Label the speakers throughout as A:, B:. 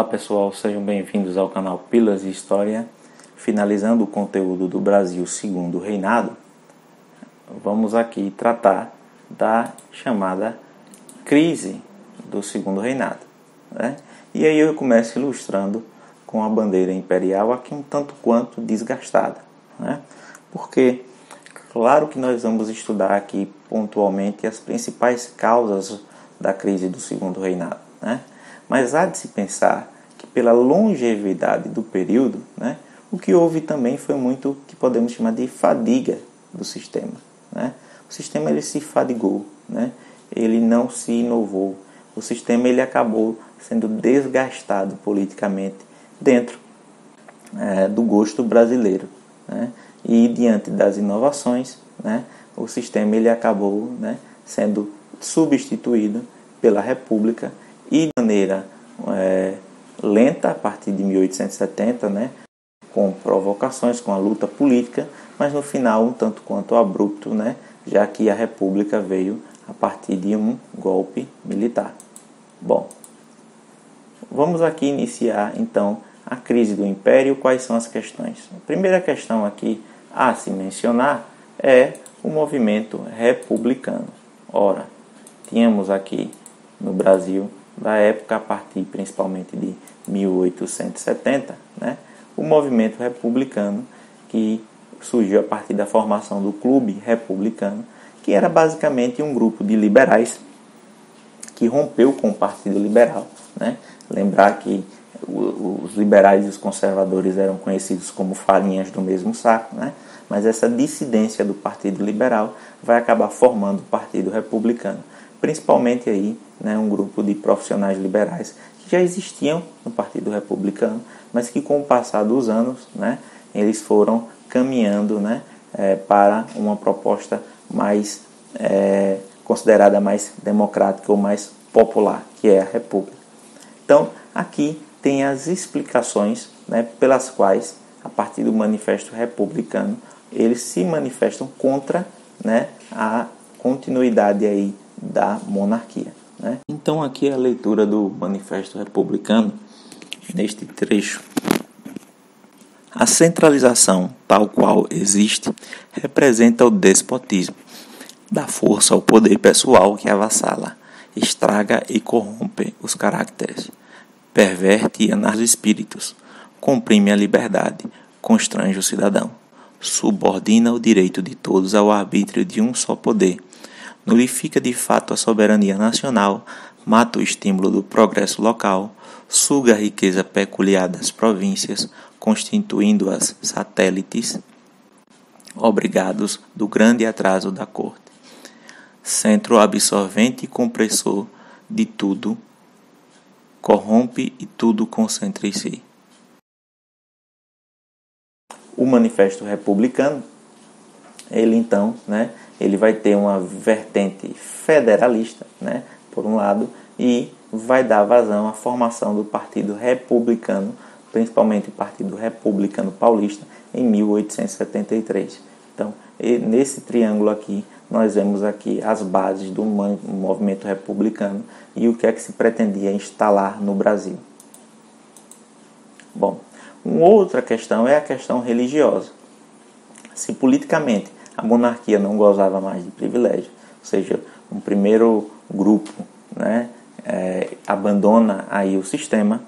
A: pessoal, sejam bem-vindos ao canal Pílulas de História. Finalizando o conteúdo do Brasil segundo o reinado, vamos aqui tratar da chamada crise do segundo reinado, né? E aí eu começo ilustrando com a bandeira imperial aqui um tanto quanto desgastada, né? Porque, claro que nós vamos estudar aqui pontualmente as principais causas da crise do segundo reinado, né? Mas há de se pensar que pela longevidade do período, né, o que houve também foi muito o que podemos chamar de fadiga do sistema, né? O sistema ele se fadigou, né? Ele não se inovou. O sistema ele acabou sendo desgastado politicamente dentro do gosto brasileiro, né? E diante das inovações, né, o sistema ele acabou, né, sendo substituído pela República e de maneira lenta a partir de 1870, né, com provocações, com a luta política, mas no final um tanto quanto abrupto, né, já que a República veio a partir de um golpe militar. Bom, vamos aqui iniciar então a crise do Império. Quais são as questões? A primeira questão aqui a se mencionar é o movimento republicano. Ora, tínhamos aqui no Brasil, da época a partir principalmente de 1870, né, o movimento republicano que surgiu a partir da formação do Clube Republicano, que era basicamente um grupo de liberais que rompeu com o Partido Liberal, né? Lembrar que os liberais e os conservadores eram conhecidos como farinhas do mesmo saco, né? Mas essa dissidência do Partido Liberal vai acabar formando o Partido Republicano, principalmente aí, né, um grupo de profissionais liberais que já existiam no Partido Republicano, mas que com o passar dos anos, né, eles foram caminhando, né, para uma proposta mais considerada mais democrática ou mais popular, que é a República. Então, aqui tem as explicações, né, pelas quais, a partir do Manifesto Republicano, eles se manifestam contra, né, a continuidade aí da monarquia, né? Então, aqui é a leitura do Manifesto Republicano, neste trecho. A centralização, tal qual existe, representa o despotismo, dá força ao poder pessoal que avassala, estraga e corrompe os caracteres, perverte e anarca os espíritos, comprime a liberdade, constrange o cidadão, subordina o direito de todos ao arbítrio de um só poder, nulifica de fato a soberania nacional, mata o estímulo do progresso local, suga a riqueza peculiar das províncias, constituindo-as satélites obrigados do grande atraso da corte. Centro absorvente e compressor de tudo, corrompe e tudo concentra em si. O Manifesto Republicano, ele então, né, ele vai ter uma vertente federalista, né, por um lado, e vai dar vazão à formação do Partido Republicano, principalmente o Partido Republicano Paulista, em 1873. Então, nesse triângulo aqui, nós vemos aqui as bases do movimento republicano e o que é que se pretendia instalar no Brasil. Bom, uma outra questão é a questão religiosa. Se politicamente a monarquia não gozava mais de privilégio, ou seja, um primeiro grupo, né, abandona aí o sistema,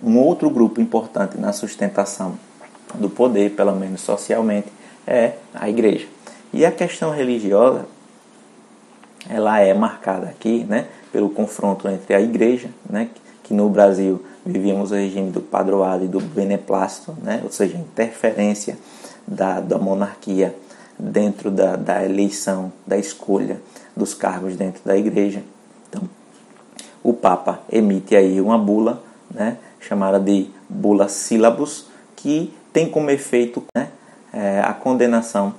A: um outro grupo importante na sustentação do poder, pelo menos socialmente, é a igreja. E a questão religiosa, ela é marcada aqui, né, pelo confronto entre a igreja, né, que no Brasil vivíamos o regime do padroado e do beneplácito, né, ou seja, a interferência da monarquia dentro da eleição, da escolha dos cargos dentro da igreja. Então, o Papa emite aí uma bula, né, chamada de Bula Syllabus, que tem como efeito, né, a condenação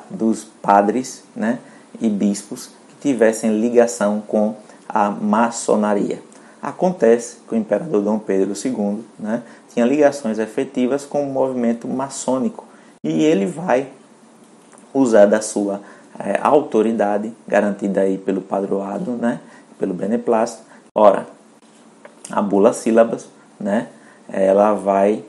A: dos padres, né, e bispos que tivessem ligação com a maçonaria. Acontece que o imperador Dom Pedro II, né, tinha ligações efetivas com o movimento maçônico e ele vai usar da sua autoridade, garantida aí pelo padroado, né, pelo beneplácito, Ora, a bula sílabas, né, ela vai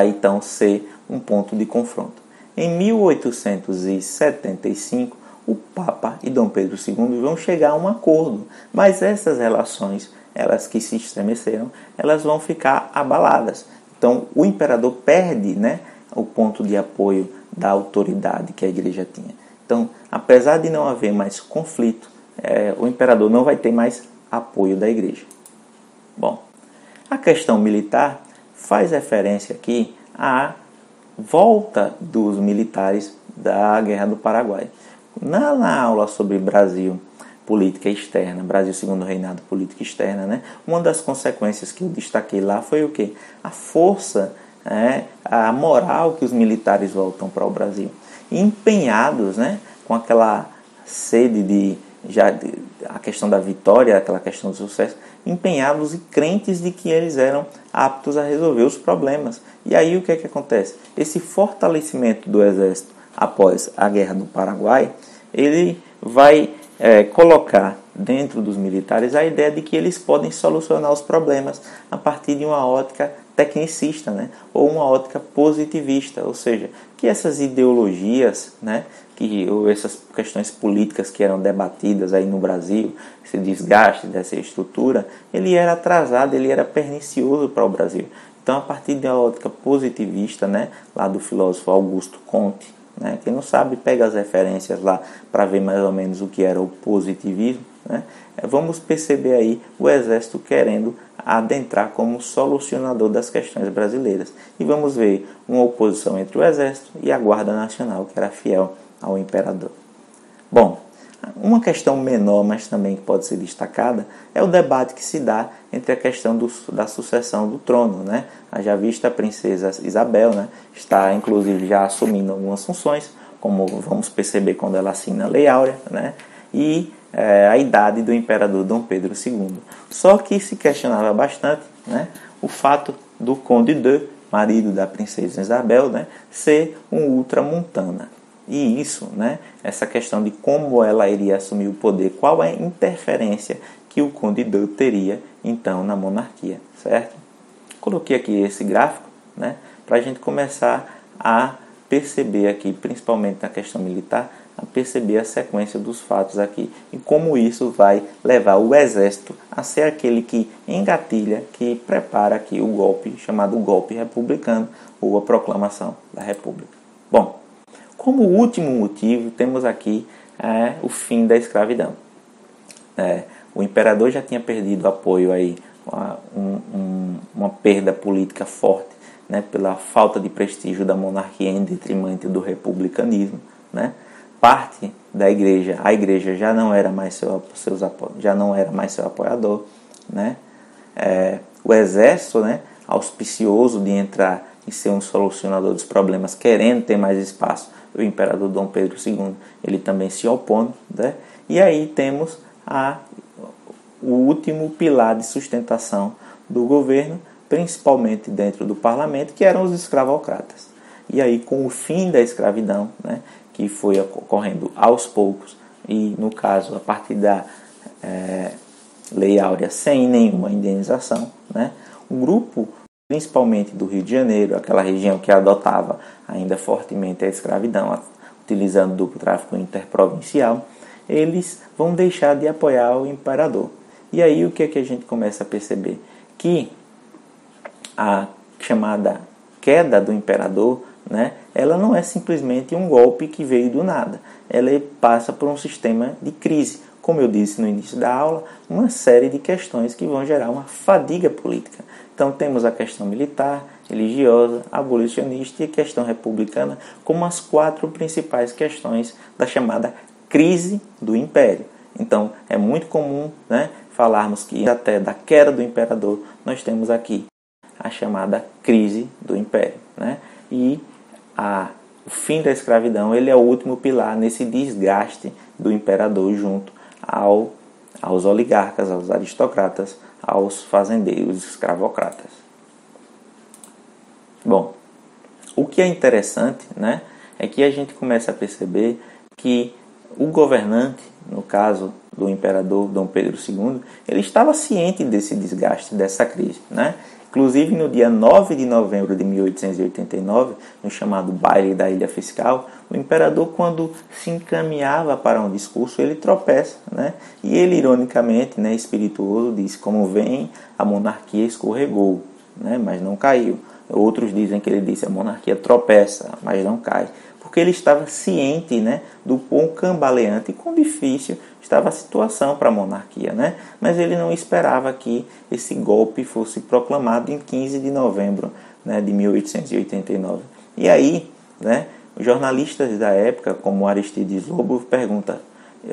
A: então ser um ponto de confronto. Em 1875, o Papa e Dom Pedro II vão chegar a um acordo, mas essas relações, elas que se estremeceram, elas vão ficar abaladas. Então, o imperador perde, né, o ponto de apoio da autoridade que a igreja tinha. Então, apesar de não haver mais conflito, o imperador não vai ter mais apoio da igreja. Bom, a questão militar faz referência aqui à volta dos militares da Guerra do Paraguai. Na aula sobre Brasil, política externa, Brasil segundo reinado, política externa, né? Uma das consequências que eu destaquei lá foi o quê? A força, a moral que os militares voltam para o Brasil. Empenhados, né? Com aquela sede a questão da vitória, aquela questão do sucesso, empenhados e crentes de que eles eram aptos a resolver os problemas. E aí o que é que acontece? Esse fortalecimento do exército após a Guerra do Paraguai, ele vai colocar dentro dos militares a ideia de que eles podem solucionar os problemas a partir de uma ótica tecnicista, né? Ou uma ótica positivista, ou seja, que essas ideologias, né, ou essas questões políticas que eram debatidas aí no Brasil, esse desgaste dessa estrutura, ele era atrasado, ele era pernicioso para o Brasil. Então, a partir de uma ótica positivista, né, lá do filósofo Augusto Comte, né, quem não sabe, pega as referências lá para ver mais ou menos o que era o positivismo, né, vamos perceber aí o exército querendo adentrar como solucionador das questões brasileiras. E vamos ver uma oposição entre o exército e a Guarda Nacional, que era fiel ao imperador. Bom, uma questão menor, mas também que pode ser destacada, é o debate que se dá entre a questão da sucessão do trono, né? A já vista princesa Isabel, né, está inclusive já assumindo algumas funções, como vamos perceber quando ela assina a Lei Áurea, né? E a idade do imperador Dom Pedro II. Só que se questionava bastante, né, o fato do Conde de, marido da princesa Isabel, né, ser um ultramontana. E isso, né, essa questão de como ela iria assumir o poder, qual é a interferência que o Conde de teria, então, na monarquia, certo? Coloquei aqui esse gráfico, né, para a gente começar a perceber aqui, principalmente na questão militar, a perceber a sequência dos fatos aqui e como isso vai levar o exército a ser aquele que engatilha, que prepara aqui o golpe, chamado golpe republicano ou a proclamação da república. Bom, como último motivo, temos aqui o fim da escravidão. O imperador já tinha perdido apoio aí, uma perda política forte, né, pela falta de prestígio da monarquia em detrimento do republicanismo, né? Parte da igreja, a igreja já não era mais seu apoiador, né? O exército, né, auspicioso de entrar e ser um solucionador dos problemas, querendo ter mais espaço, o imperador Dom Pedro II, ele também se opõe, né? E aí temos o último pilar de sustentação do governo, principalmente dentro do parlamento, que eram os escravocratas. E aí, com o fim da escravidão, né, que foi ocorrendo aos poucos, e no caso, a partir da Lei Áurea, sem nenhuma indenização, né, um grupo, principalmente do Rio de Janeiro, aquela região que adotava ainda fortemente a escravidão, utilizando o duplo tráfico interprovincial, eles vão deixar de apoiar o imperador. E aí o que é que a gente começa a perceber? Que a chamada queda do imperador, né, ela não é simplesmente um golpe que veio do nada. Ela passa por um sistema de crise. Como eu disse no início da aula, uma série de questões que vão gerar uma fadiga política. Então temos a questão militar, religiosa, abolicionista e a questão republicana como as 4 principais questões da chamada crise do império. Então é muito comum, né, falarmos que até da queda do imperador nós temos aqui a chamada crise do império, né? E o fim da escravidão, ele é o último pilar nesse desgaste do imperador junto aos oligarcas, aos aristocratas, aos fazendeiros escravocratas. Bom, o que é interessante, né, é que a gente começa a perceber que o governante, no caso do imperador Dom Pedro II, ele estava ciente desse desgaste, dessa crise, né? Inclusive, no dia 9 de novembro de 1889, no chamado Baile da Ilha Fiscal, o imperador, quando se encaminhava para um discurso, ele tropeça, né? E ele, ironicamente, né, espirituoso, disse: como vem, a monarquia escorregou, né, mas não caiu. Outros dizem que ele disse: a monarquia tropeça, mas não cai. Porque ele estava ciente, né, do quão cambaleante e quão difícil estava a situação para a monarquia, né? Mas ele não esperava que esse golpe fosse proclamado em 15 de novembro, né, de 1889. E aí, né, os jornalistas da época, como Aristides Lobo,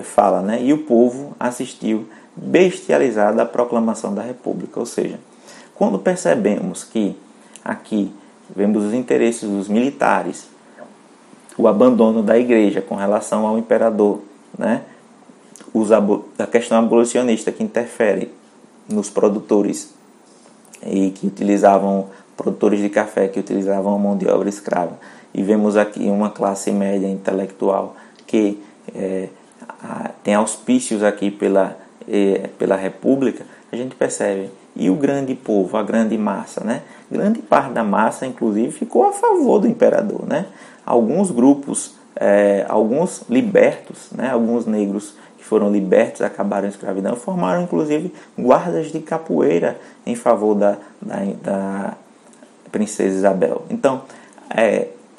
A: fala, né, e o povo assistiu bestializado à proclamação da República. Ou seja, quando percebemos que aqui vemos os interesses dos militares, o abandono da igreja com relação ao imperador, né? A questão abolicionista que interfere nos produtores e que utilizavam, produtores de café que utilizavam a mão de obra escrava. E vemos aqui uma classe média intelectual que tem auspícios aqui pela República. A gente percebe. E o grande povo, a grande massa, né? Grande parte da massa, inclusive, ficou a favor do imperador, né? Alguns grupos, alguns libertos, né? Alguns negros que foram libertos, acabaram a escravidão, formaram, inclusive, guardas de capoeira em favor da princesa Isabel. Então,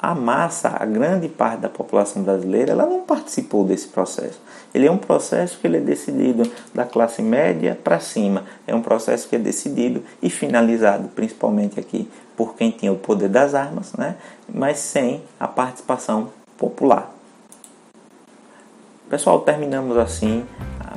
A: a massa, a grande parte da população brasileira, ela não participou desse processo. Ele é um processo que ele é decidido da classe média para cima. É um processo que é decidido e finalizado, principalmente aqui, por quem tinha o poder das armas, né? Mas sem a participação popular. Pessoal, terminamos assim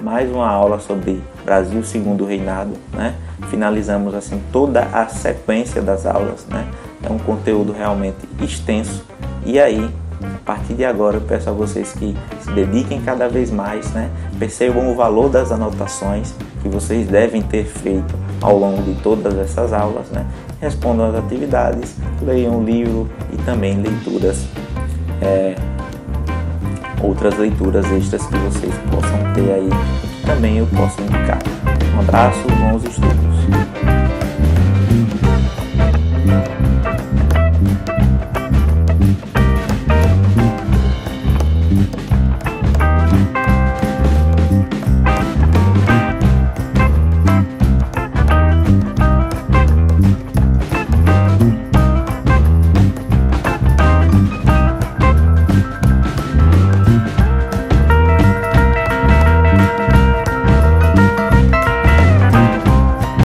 A: mais uma aula sobre Brasil Segundo Reinado, né? Finalizamos assim toda a sequência das aulas, né? É um conteúdo realmente extenso. E aí, a partir de agora, eu peço a vocês que se dediquem cada vez mais, né? Percebam o valor das anotações que vocês devem ter feito ao longo de todas essas aulas, né? Respondam às atividades, leiam o livro e também outras leituras extras que vocês possam ter aí, também eu posso indicar. Um abraço, bons estudos!